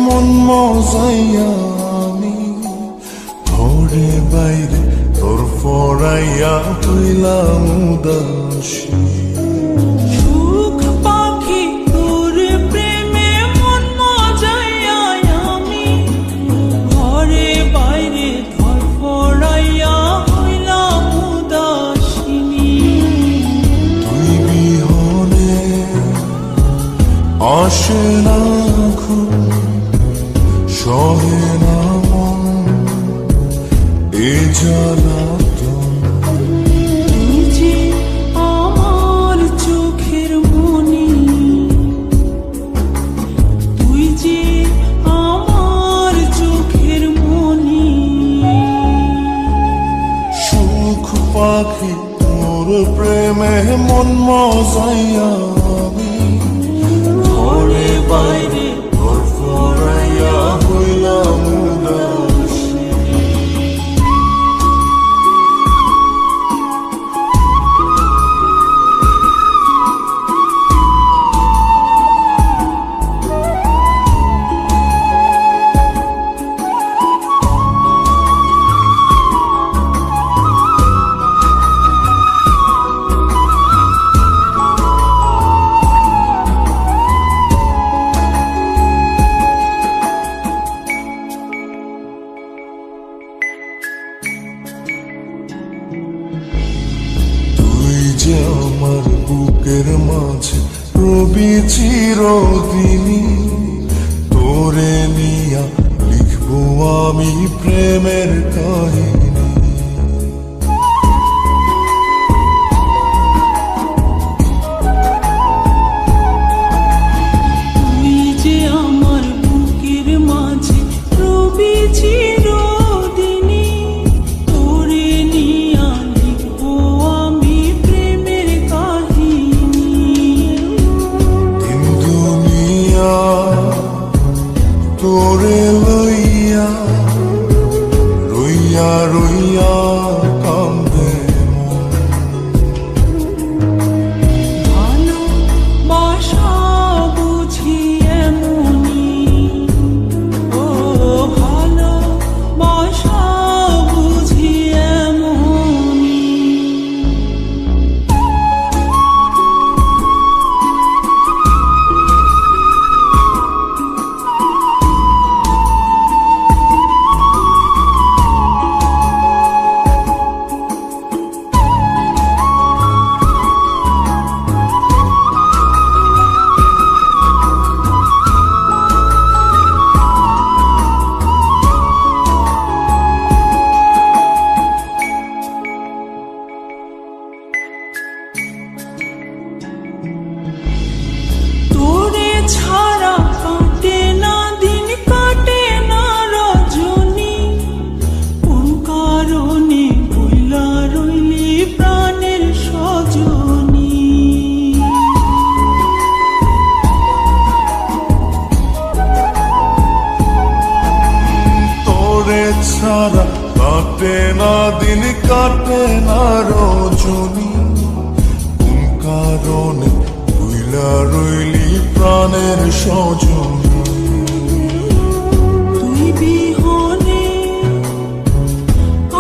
মন মজাইয়া আমি ঘরে বাইরে তোর ফরাইয়া হইলাম উদাসী। সুখ পাখি তোর প্রেমে মন মজাইয়া আমি ঘরে বাইরে ধরফরাইয়া হইলাম উদাসিনী। তুই বিহনে আসে না ঘুম, সহে না মন এ জ্বালাতন। তুই যে আমার চোখের মনি, তুই যে আমার চোখের মনি। সুখ পাখি তোর প্রেমে মন মজাইয়া আমি ঘরে বাইরে তোর ফরাইয়া হইলাম উদাসী। যে আমার বুকের মাঝে রবি চিরদিনী, তোরে নিয়া লিখবো আমি প্রেমের কাহিনী। তুই যে আমার বুকের মাঝে রবি চিরদিনী, তোরে নিয়া লিখবো আমি প্রেমের কাহিনী। দিন দুনিয়া তোরে লইয়া রইয়া রইয়া কান্দে মন। ভালোবাসা বুঝি এমনি, ও ভালোবাসা বুঝি এমনি। তোরে ছাড়া কাটে না দিন, কাটে না রজনী। কোন কারণে ভুলা রইলি প্রাণের সজনী। তোরে ছাড়া কাটে না দিন, কাটে না রজনী। কোন কারণে ভুইলা রইলি প্রাণের সজনী। তুই বিহনে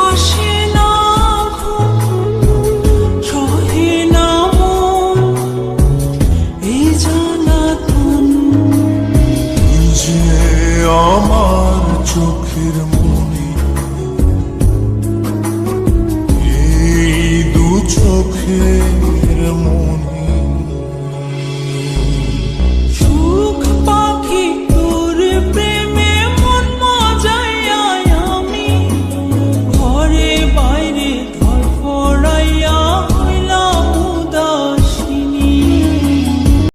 আসে না ঘুম, সহে না মন এই জ্বালাতন। তুই যে আমার চোখের মনি, এই দু চোখে